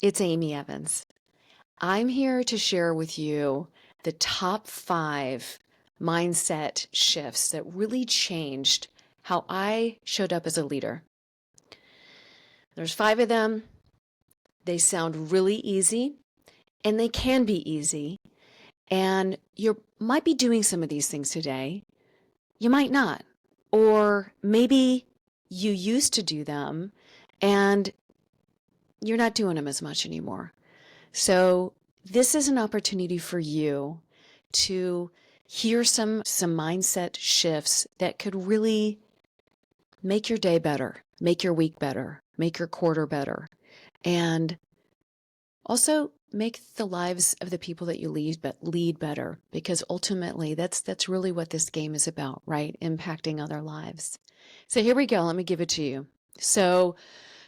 It's Amy Evans. I'm here to share with you the top 5 mindset shifts that really changed how I showed up as a leader. There's 5 of them. They sound really easy, and they can be easy. And you might be doing some of these things today. You might not. Or maybe you used to do them and you're not doing them as much anymore. So this is an opportunity for you to hear some mindset shifts that could really make your day better, make your week better, make your quarter better, and also make the lives of the people that you lead better, because ultimately that's really what this game is about, right? Impacting other lives. So here we go. Let me give it to you. So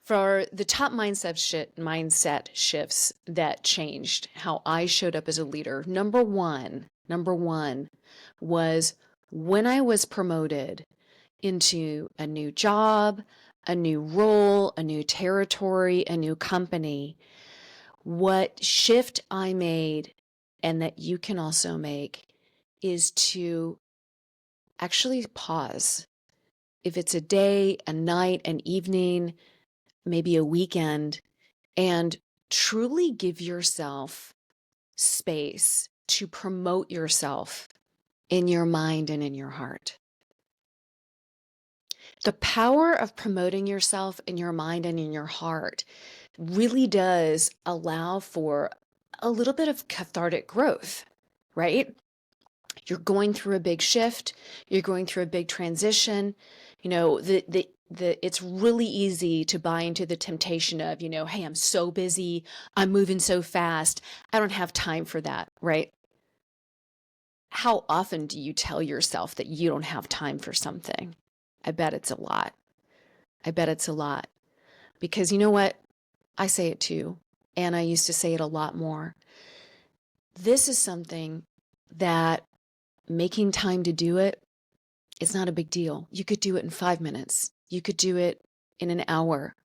for the top mindset shifts that changed how I showed up as a leader, number one was when I was promoted into a new job, a new role, a new territory, a new company. What shift I made, and that you can also make, is to actually pause. If it's a day, a night, an evening, maybe a weekend, and truly give yourself space to promote yourself in your mind and in your heart. The power of promoting yourself in your mind and in your heart really does allow for a little bit of cathartic growth, right? You're going through a big shift, you're going through a big transition. It's really easy to buy into the temptation of, hey, I'm so busy, I'm moving so fast, I don't have time for that, right? How often do you tell yourself that you don't have time for something? I bet it's a lot. I bet it's a lot. Because you know what? I say it too, and I used to say it a lot more. This is something that making time to do it, it's not a big deal. You could do it in 5 minutes. You could do it in an hour.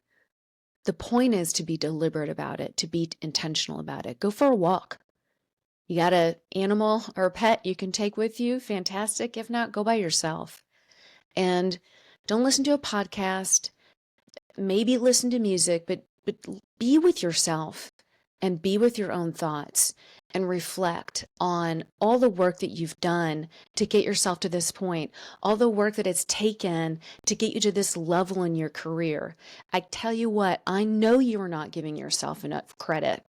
The point is to be deliberate about it, to be intentional about it. Go for a walk. You got an animal or a pet you can take with you? Fantastic. If not, go by yourself. And don't listen to a podcast. Maybe listen to music, but be with yourself and be with your own thoughts and reflect on all the work that you've done to get yourself to this point, all the work that it's taken to get you to this level in your career. I tell you what, I know you are not giving yourself enough credit,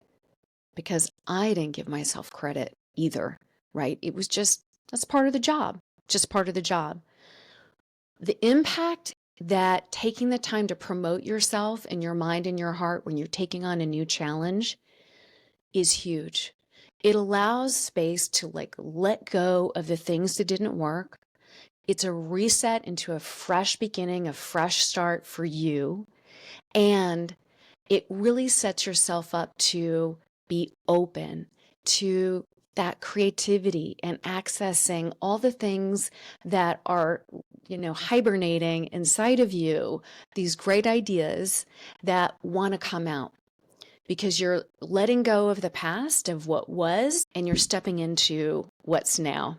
because I didn't give myself credit either, right? It was that's part of the job, just part of the job. The impact that taking the time to promote yourself in your mind and your heart when you're taking on a new challenge is huge. It allows space to let go of the things that didn't work. It's a reset into a fresh beginning, a fresh start for you. And it really sets yourself up to be open to that creativity and accessing all the things that are, hibernating inside of you, these great ideas that want to come out, because you're letting go of the past, of what was, and you're stepping into what's now.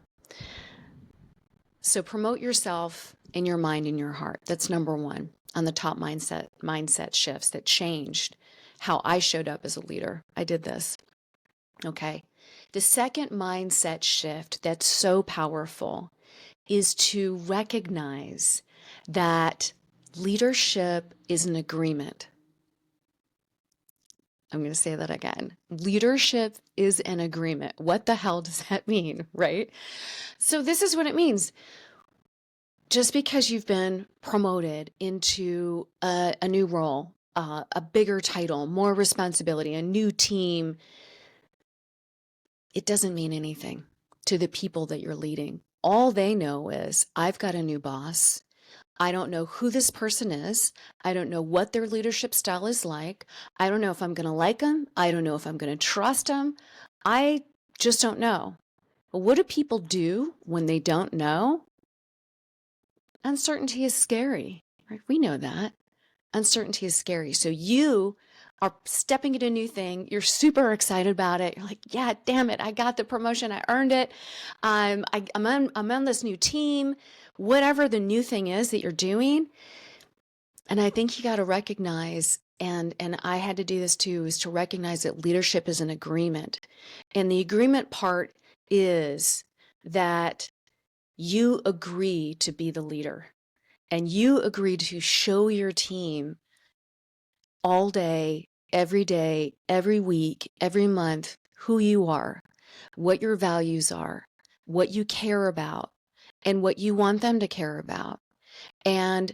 So promote yourself in your mind and your heart. That's number one on the top mindset shifts that changed how I showed up as a leader. I did this. Okay. The second mindset shift that's so powerful is to recognize that leadership is an agreement. I'm going to say that again. Leadership is an agreement. What the hell does that mean, right? So this is what it means. Just because you've been promoted into a new role, a bigger title, more responsibility, a new team, it doesn't mean anything to the people that you're leading. All they know is, I've got a new boss. I don't know who this person is. I don't know what their leadership style is like. I don't know if I'm going to like them. I don't know if I'm going to trust them. I just don't know. But what do people do when they don't know? Uncertainty is scary, right? We know that. Uncertainty is scary. So you are stepping into a new thing. You're super excited about it. You're like, yeah, damn it, I got the promotion. I earned it. I'm on this new team, whatever the new thing is that you're doing. And I think you got to recognize, and I had to do this too, is to recognize that leadership is an agreement. And the agreement part is that you agree to be the leader and you agree to show your team all day, every week, every month, who you are, what your values are, what you care about, and what you want them to care about. And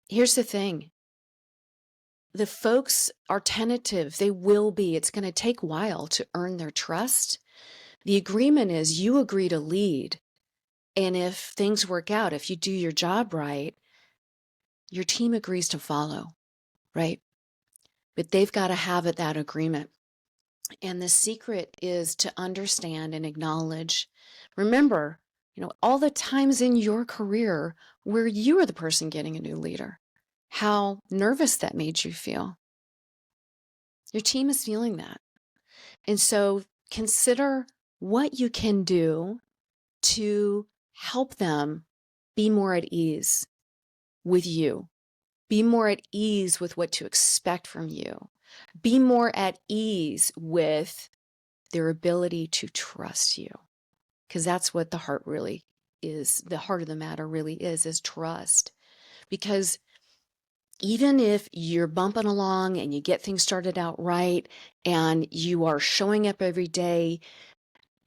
here's the thing. The folks are tentative. They will be. It's going to take a while to earn their trust. The agreement is you agree to lead. And if things work out, if you do your job right, your team agrees to follow, right? But they've got to have that agreement. And the secret is to understand and acknowledge. Remember, all the times in your career where you were the person getting a new leader, how nervous that made you feel. Your team is feeling that. And so consider what you can do to help them be more at ease with you, be more at ease with what to expect from you, be more at ease with their ability to trust you. Because that's what the heart really is. The heart of the matter really is trust. Because even if you're bumping along and you get things started out right and you are showing up every day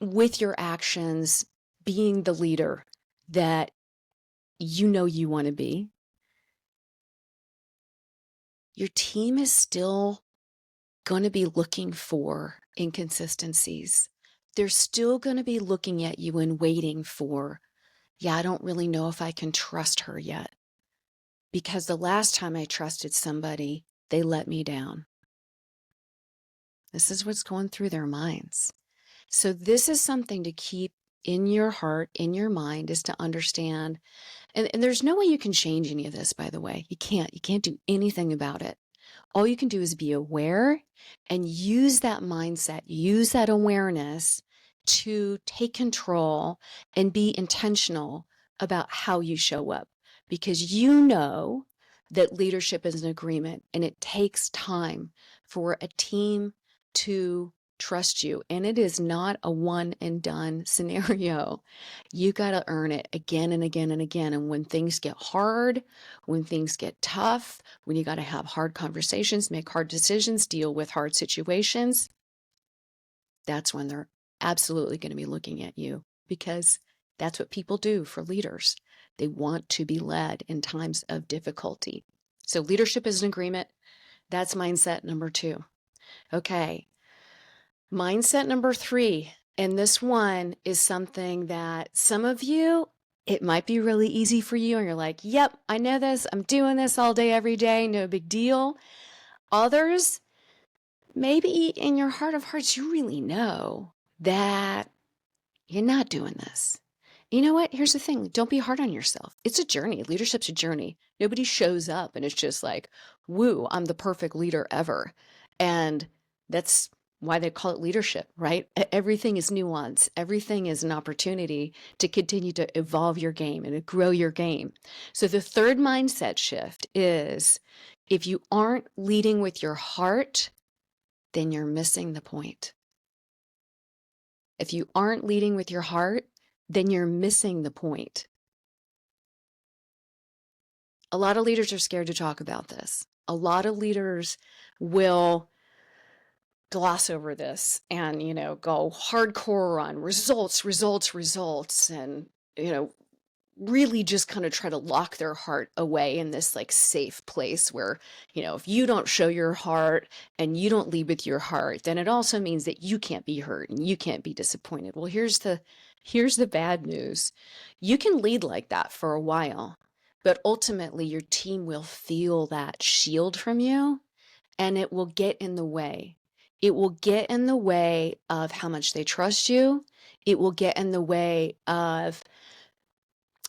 with your actions, being the leader that you want to be, your team is still going to be looking for inconsistencies. They're still going to be looking at you and waiting for, I don't really know if I can trust her yet. Because the last time I trusted somebody, they let me down. This is what's going through their minds. So this is something to keep in your heart, in your mind, is to understand. And there's no way you can change any of this, by the way. You can't do anything about it. All you can do is be aware and use that mindset, use that awareness to take control and be intentional about how you show up. Because you know that leadership is an agreement and it takes time for a team to trust you. And it is not a one and done scenario. You got to earn it again and again and again. And when things get hard, when things get tough, when you got to have hard conversations, make hard decisions, deal with hard situations, that's when they're absolutely going to be looking at you, because that's what people do for leaders. They want to be led in times of difficulty. So leadership is an agreement. That's mindset number 2. Okay. Mindset number 3, and this one is something that some of you, it might be really easy for you and you're like, yep, I know this. I'm doing this all day, every day. No big deal. Others, maybe in your heart of hearts, you really know that you're not doing this. You know what? Here's the thing. Don't be hard on yourself. It's a journey. Leadership's a journey. Nobody shows up and it's just like, woo, I'm the perfect leader ever. And that's why they call it leadership, right? Everything is nuance. Everything is an opportunity to continue to evolve your game and to grow your game. So the third mindset shift is, if you aren't leading with your heart, then you're missing the point. If you aren't leading with your heart, then you're missing the point. A lot of leaders are scared to talk about this. A lot of leaders will gloss over this and, go hardcore on results, and, really just kind of try to lock their heart away in this like safe place where, if you don't show your heart and you don't lead with your heart, then it also means that you can't be hurt and you can't be disappointed. Well, here's the bad news. You can lead like that for a while, but ultimately your team will feel that shield from you and it will get in the way. It will get in the way of how much they trust you. It will get in the way of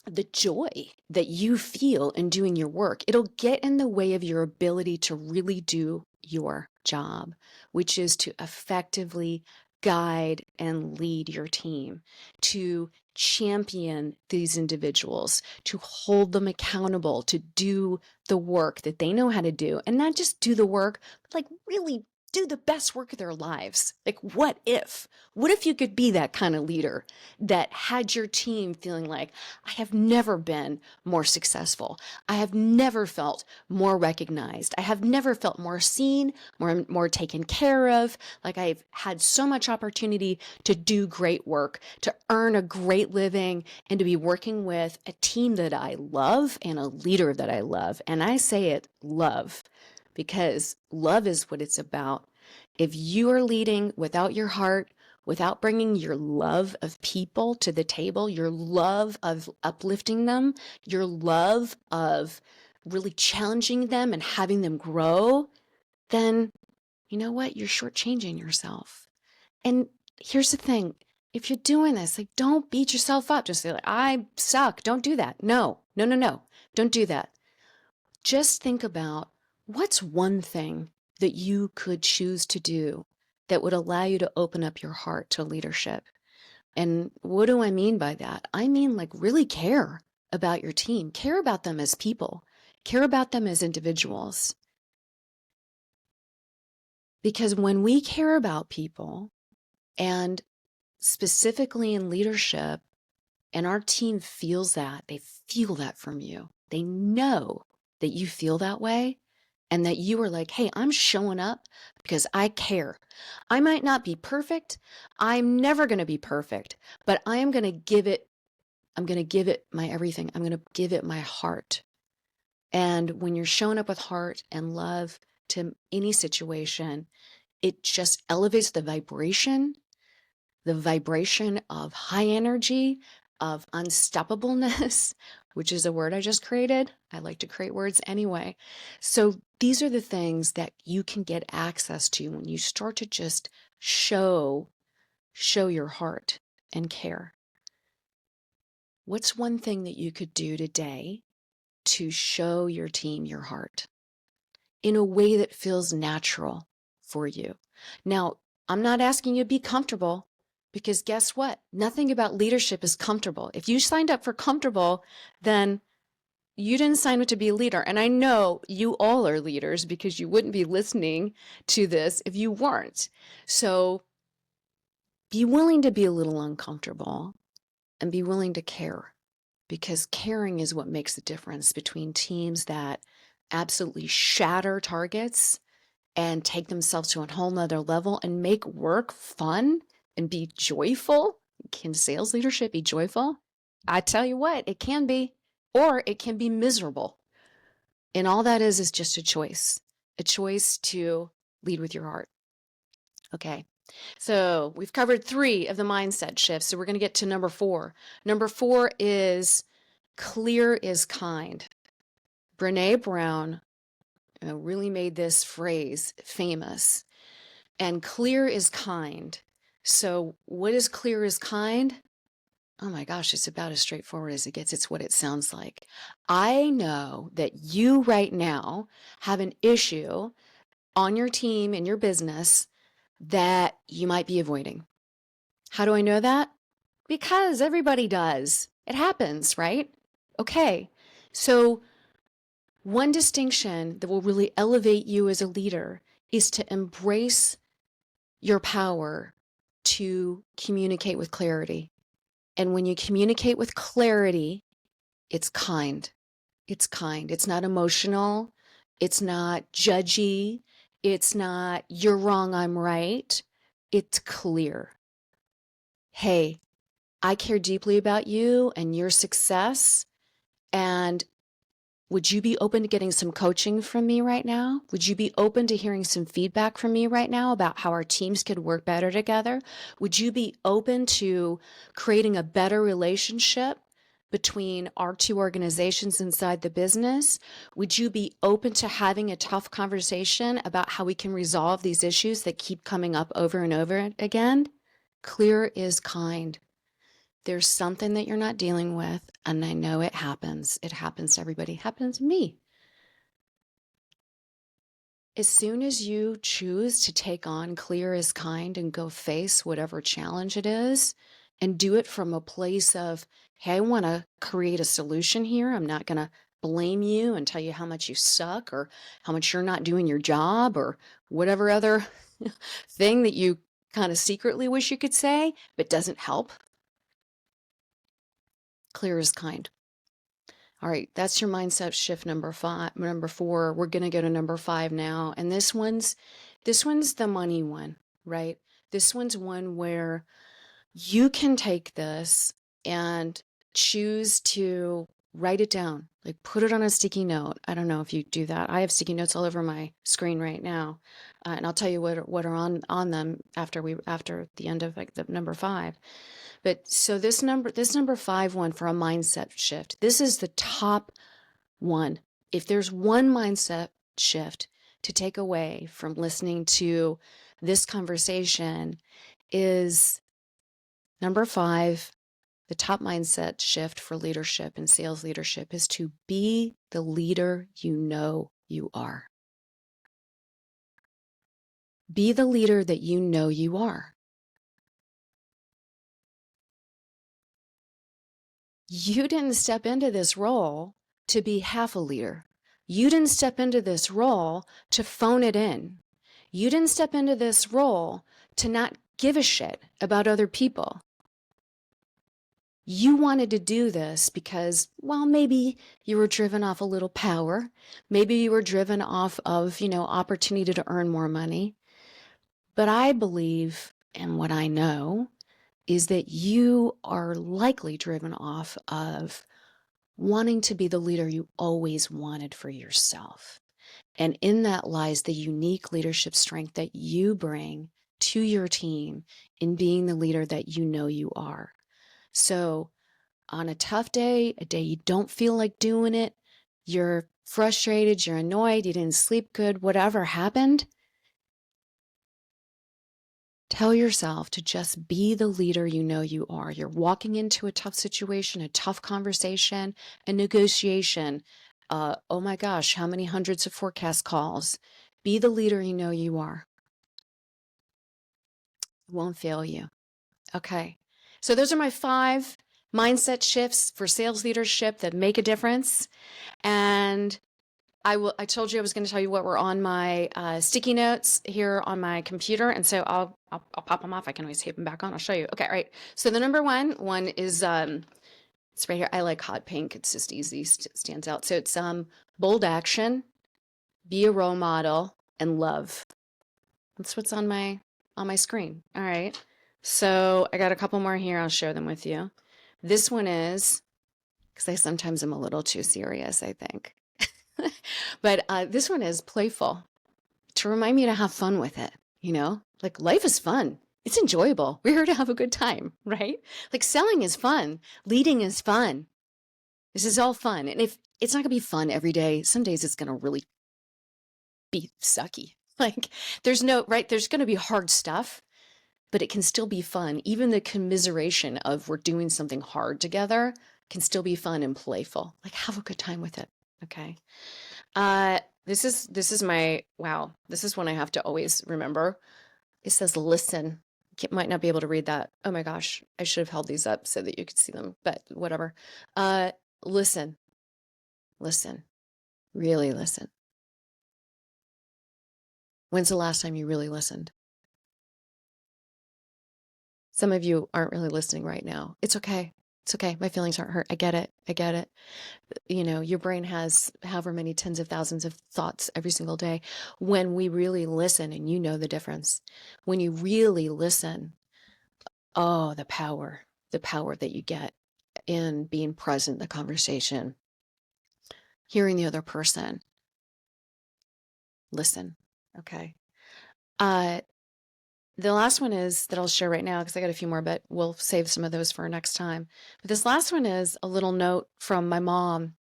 the joy that you feel in doing your work. It'll get in the way of your ability to really do your job, which is to effectively guide and lead your team, to champion these individuals, to hold them accountable, to do the work that they know how to do, and not just do the work, but like really do the best work of their lives. Like, what if? What if you could be that kind of leader that had your team feeling like, I have never been more successful. I have never felt more recognized. I have never felt more seen, more taken care of. Like, I've had so much opportunity to do great work, to earn a great living, and to be working with a team that I love and a leader that I love. And I say it, love, because love is what it's about. If you are leading without your heart, without bringing your love of people to the table, your love of uplifting them, your love of really challenging them and having them grow, then you know what? You're shortchanging yourself. And here's the thing. If you're doing this, like, don't beat yourself up. Just say, like, I suck. Don't do that. No, no, no, no. Don't do that. Just think about what's one thing that you could choose to do that would allow you to open up your heart to leadership. And what do I mean by that? I mean, like, really care about your team, care about them as people, care about them as individuals. Because when we care about people, and specifically in leadership, and our team feels that, they feel that from you, they know that you feel that way, and that you are like, hey, I'm showing up because I care. I might not be perfect. I'm never going to be perfect, but I am going to give it, I'm going to give it my everything. I'm going to give it my heart. And when you're showing up with heart and love to any situation, it just elevates the vibration of high energy, of unstoppableness, which is a word I just created. I like to create words anyway. So these are the things that you can get access to when you start to just show your heart and care. What's one thing that you could do today to show your team your heart in a way that feels natural for you? Now, I'm not asking you to be comfortable, because guess what? Nothing about leadership is comfortable. If you signed up for comfortable, then you didn't sign up to be a leader. And I know you all are leaders, because you wouldn't be listening to this if you weren't. So be willing to be a little uncomfortable and be willing to care, because caring is what makes the difference between teams that absolutely shatter targets and take themselves to a whole nother level and make work fun and be joyful. Can sales leadership be joyful? I tell you what, it can be, or it can be miserable. And all that is just a choice to lead with your heart. Okay. So we've covered 3 of the mindset shifts. So we're going to get to number 4. Number 4 is clear is kind. Brene Brown really made this phrase famous. And clear is kind. So what is clear is kind? Oh my gosh, it's about as straightforward as it gets. It's what it sounds like. I know that you right now have an issue on your team, in your business, that you might be avoiding. How do I know that? Because everybody does. It happens, right? Okay. So one distinction that will really elevate you as a leader is to embrace your power to communicate with clarity. And when you communicate with clarity, it's kind. It's kind. It's not emotional. It's not judgy. It's not, you're wrong, I'm right. It's clear. Hey, I care deeply about you and your success. And would you be open to getting some coaching from me right now? Would you be open to hearing some feedback from me right now about how our teams could work better together? Would you be open to creating a better relationship between our 2 organizations inside the business? Would you be open to having a tough conversation about how we can resolve these issues that keep coming up over and over again? Clear is kind. There's something that you're not dealing with, and I know it happens. It happens to everybody. It happens to me. As soon as you choose to take on clear as kind and go face whatever challenge it is, and do it from a place of, hey, I want to create a solution here. I'm not going to blame you and tell you how much you suck or how much you're not doing your job or whatever other thing that you kind of secretly wish you could say, but doesn't help. Clear as kind. All right, that's your mindset shift number 4. We're going to go to number 5 now. And this one's the money one, right? This one's one where you can take this and choose to write it down, like put it on a sticky note. I don't know if you do that. I have sticky notes all over my screen right now. And I'll tell you what are on them after the end of like the number 5. But so this number 5 one for a mindset shift, this is the top one. If there's one mindset shift to take away from listening to this conversation, is number 5, the top mindset shift for leadership and sales leadership is to be the leader you know you are. Be the leader that you know you are. You didn't step into this role to be half a leader. You didn't step into this role to phone it in. You didn't step into this role to not give a shit about other people. You wanted to do this because, well, maybe you were driven off a little power. Maybe you were driven off of, opportunity to earn more money. But I believe, and what I know, is that you are likely driven off of wanting to be the leader you always wanted for yourself. And in that lies the unique leadership strength that you bring to your team in being the leader that you know you are. So on a tough day, a day you don't feel like doing it, you're frustrated, you're annoyed, you didn't sleep good, whatever happened, tell yourself to just be the leader you know you are. You're walking into a tough situation, a tough conversation, a negotiation. Oh my gosh, how many hundreds of forecast calls? Be the leader you know you are. It won't fail you. Okay. So those are my 5 mindset shifts for sales leadership that make a difference. And I told you I was going to tell you what were on my sticky notes here on my computer, and so I'll pop them off. I can always tape them back on. I'll show you. Okay, all right. So the number one is it's right here. I like hot pink. It's just easy, stands out. So it's bold action, be a role model, and love. That's what's on my screen. All right. So I got a couple more here. I'll share them with you. This one is, because I sometimes am a little too serious, I think. But this one is playful, to remind me to have fun with it. Like life is fun. It's enjoyable. We're here to have a good time, right? Like selling is fun. Leading is fun. This is all fun. And if it's not going to be fun every day, some days it's going to really be sucky. Like there's going to be hard stuff, but it can still be fun. Even the commiseration of we're doing something hard together can still be fun and playful. Like have a good time with it. Okay. This is my, wow, this is one I have to always remember. It says listen. Might not be able to read that. Oh my gosh, I should have held these up so that you could see them, but whatever. Listen, really listen. When's the last time you really listened? Some of you aren't really listening right now. It's okay. It's okay. My feelings aren't hurt. I get it. Your brain has however many tens of thousands of thoughts every single day. When we really listen, and you know the difference, when you really listen, oh, the power that you get in being present in the conversation, hearing the other person. Listen. Okay. The last one is that I'll share right now because I got a few more, but we'll save some of those for next time. But this last one is a little note from my mom.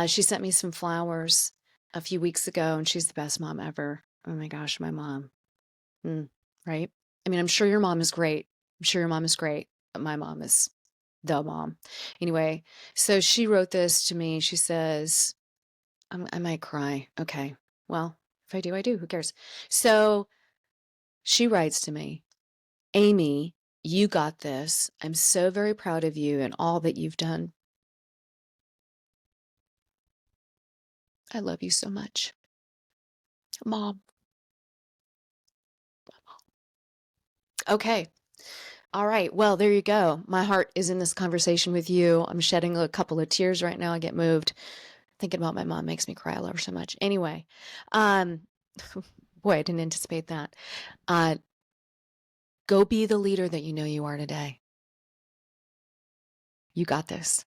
She sent me some flowers a few weeks ago, and she's the best mom ever. Oh my gosh, my mom. Right? I mean, I'm sure your mom is great. But my mom is the mom. Anyway, so she wrote this to me. She says, I might cry. Okay, well, If I do, I do. Who cares? So she writes to me, Amy, you got this. I'm so very proud of you and all that you've done. I love you so much. Mom. Okay. All right. Well, there you go. My heart is in this conversation with you. I'm shedding a couple of tears right now. I get moved. Thinking about my mom makes me cry. I love her so much. Anyway, um, boy, I didn't anticipate that. Uh, go be the leader that you know you are today. You got this.